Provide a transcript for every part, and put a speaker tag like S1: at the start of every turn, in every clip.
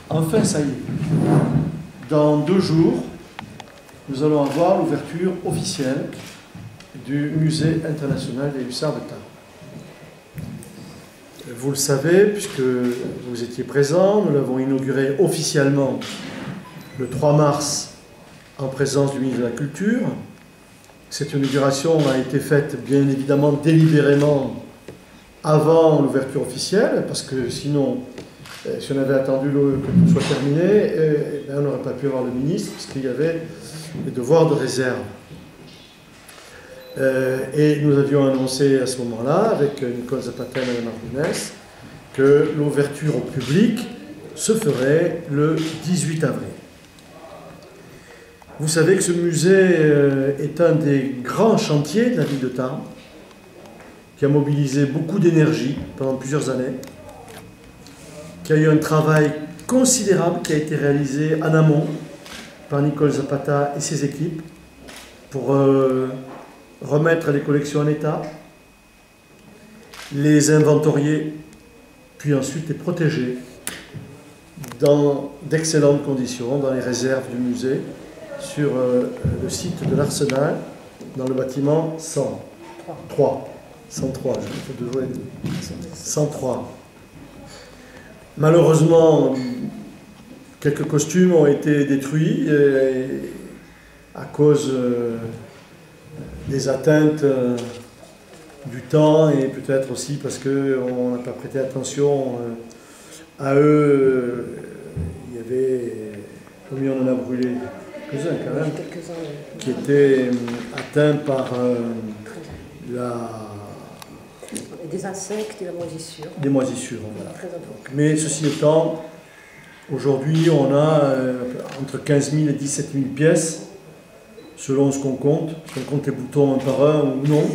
S1: Enfin, ça y est. Dans 2 jours, nous allons avoir l'ouverture officielle du Musée international des Hussards de Tarbes. Vous le savez, puisque vous étiez présents, nous l'avons inauguré officiellement le 3 mars en présence du ministre de la Culture. Cette inauguration a été faite bien évidemment délibérément avant l'ouverture officielle, parce que sinon, si on avait attendu que tout soit terminé, on n'aurait pas pu avoir le ministre, parce qu'il y avait des devoirs de réserve. Et nous avions annoncé à ce moment-là, avec Nicole Zapata et Mme Arbounès, que l'ouverture au public se ferait le 18 avril. Vous savez que ce musée est un des grands chantiers de la ville de Tarbes, qui a mobilisé beaucoup d'énergie pendant plusieurs années, qui a eu un travail considérable qui a été réalisé en amont par Nicole Zapata et ses équipes pour remettre les collections en état, les inventorier, puis ensuite les protéger dans d'excellentes conditions, dans les réserves du musée, sur le site de l'Arsenal, dans le bâtiment 103. 103, je vais te jouer. 103. Malheureusement, quelques costumes ont été détruits à cause des atteintes du temps et peut-être aussi parce qu'on n'a pas prêté attention à eux. Il y avait, combien on en a brûlé? Quelques-uns quand même, qui étaient atteints par
S2: des insectes et la moisissure.
S1: Des moisissures, voilà.
S2: Très important.
S1: Mais ceci étant, aujourd'hui on a entre 15 000 et 17 000 pièces, selon ce qu'on compte. Si on compte les boutons un par un ou non.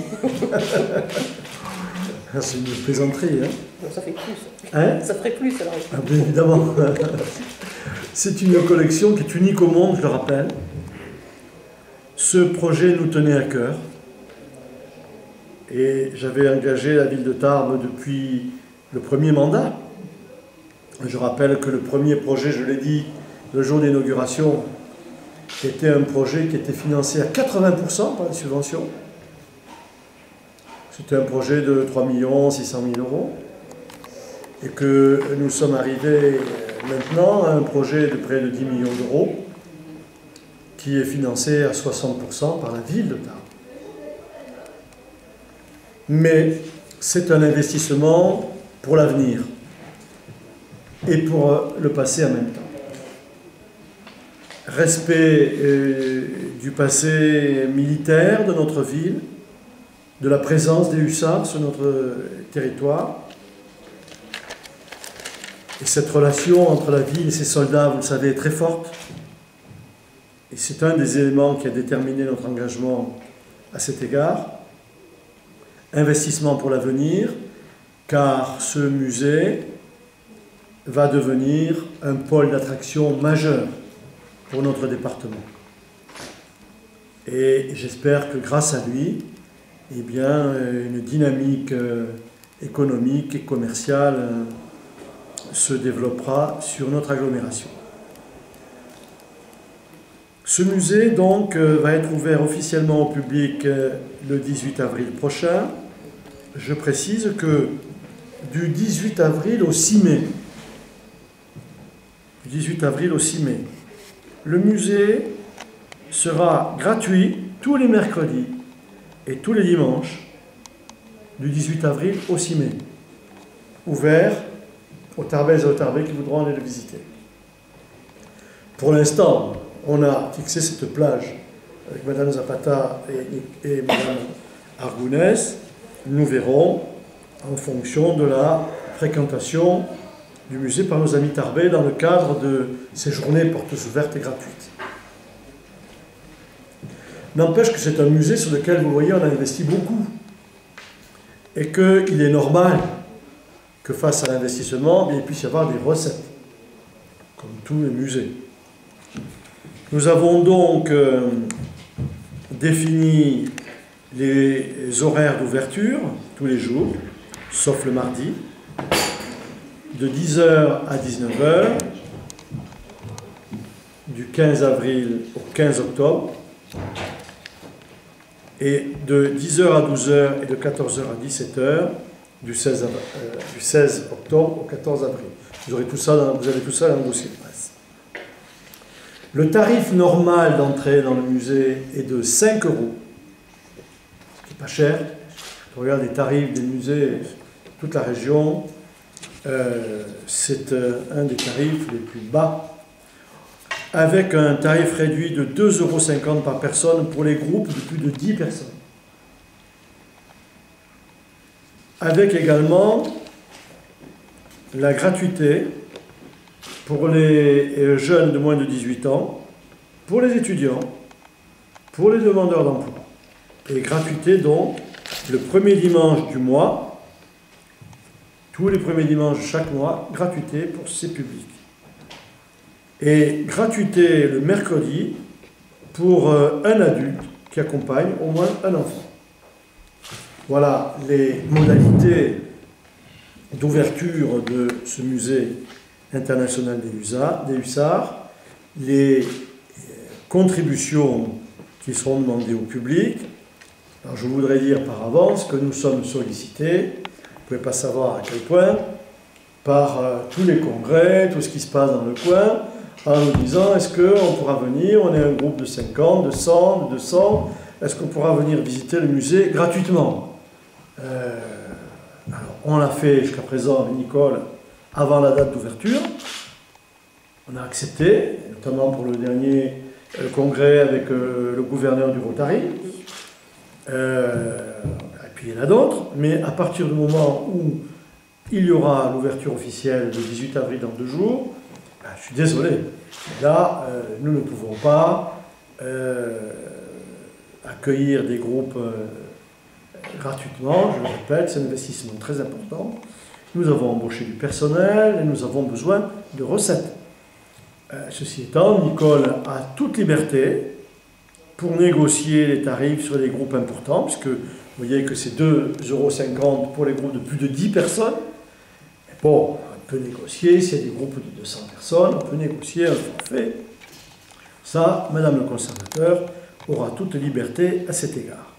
S1: C'est une plaisanterie. Hein.
S2: Non, ça fait plus.
S1: Hein?
S2: Ça ferait plus alors.
S1: Ah, bien évidemment. C'est une collection qui est unique au monde, je le rappelle. Ce projet nous tenait à cœur. Et j'avais engagé la ville de Tarbes depuis le premier mandat. Je rappelle que le premier projet, je l'ai dit, le jour d'inauguration, était un projet qui était financé à 80% par les subventions. C'était un projet de 3 600 000 €. Et que nous sommes arrivés maintenant à un projet de près de 10 millions d'euros qui est financé à 60% par la ville de Tarbes. Mais c'est un investissement pour l'avenir et pour le passé en même temps. Respect du passé militaire de notre ville, de la présence des hussards sur notre territoire. Et cette relation entre la ville et ses soldats, vous le savez, est très forte. Et c'est un des éléments qui a déterminé notre engagement à cet égard. Investissement pour l'avenir, car ce musée va devenir un pôle d'attraction majeur pour notre département. Et j'espère que grâce à lui, eh bien, une dynamique économique et commerciale se développera sur notre agglomération. Ce musée, donc, va être ouvert officiellement au public le 18 avril prochain. Je précise que du 18 avril au 6 mai, le musée sera gratuit tous les mercredis et tous les dimanches, du 18 avril au 6 mai, ouvert aux Tarbaises et aux Tarbais qui voudront aller le visiter. Pour l'instant, on a fixé cette plage avec Mme Zapata et Mme Arbounès. Nous verrons en fonction de la fréquentation du musée par nos amis tarbais dans le cadre de ces journées portes ouvertes et gratuites. N'empêche que c'est un musée sur lequel, vous voyez, on a investi beaucoup. Et qu'il est normal que face à l'investissement, il puisse y avoir des recettes, comme tous les musées. Nous avons donc défini les horaires d'ouverture, tous les jours, sauf le mardi, de 10 h à 19 h, du 15 avril au 15 octobre, et de 10 h à 12 h et de 14 h à 17 h, du 16 octobre au 14 avril. Vous avez tout ça dans le dossier de presse. Le tarif normal d'entrée dans le musée est de 5 €, ce qui n'est pas cher. Quand on regarde les tarifs des musées de toute la région, c'est un des tarifs les plus bas, avec un tarif réduit de 2,50 € par personne pour les groupes de plus de 10 personnes. Avec également la gratuité pour les jeunes de moins de 18 ans, pour les étudiants, pour les demandeurs d'emploi. Et gratuité donc le premier dimanche du mois, tous les premiers dimanches de chaque mois, gratuité pour ces publics. Et gratuité le mercredi pour un adulte qui accompagne au moins un enfant. Voilà les modalités d'ouverture de ce musée international des Hussards, les contributions qui seront demandées au public. Alors je voudrais dire par avance que nous sommes sollicités, vous ne pouvez pas savoir à quel point, par tous les congrès, tout ce qui se passe dans le coin, en nous disant est-ce qu'on pourra venir, on est un groupe de 50, de 100, de 200, est-ce qu'on pourra venir visiter le musée gratuitement? Alors, on l'a fait jusqu'à présent avec Nicole avant la date d'ouverture. On a accepté, notamment pour le dernier congrès avec le gouverneur du Rotary. Et puis il y en a d'autres. Mais à partir du moment où il y aura l'ouverture officielle le 18 avril dans 2 jours, je suis désolé. Là, nous ne pouvons pas accueillir des groupes gratuitement, je le répète, c'est un investissement très important. Nous avons embauché du personnel et nous avons besoin de recettes. Ceci étant, Nicole a toute liberté pour négocier les tarifs sur les groupes importants, puisque vous voyez que c'est 2,50 € pour les groupes de plus de 10 personnes. Mais bon, on peut négocier, s'il y a des groupes de 200 personnes, on peut négocier un forfait. Ça, Madame le conservateur aura toute liberté à cet égard.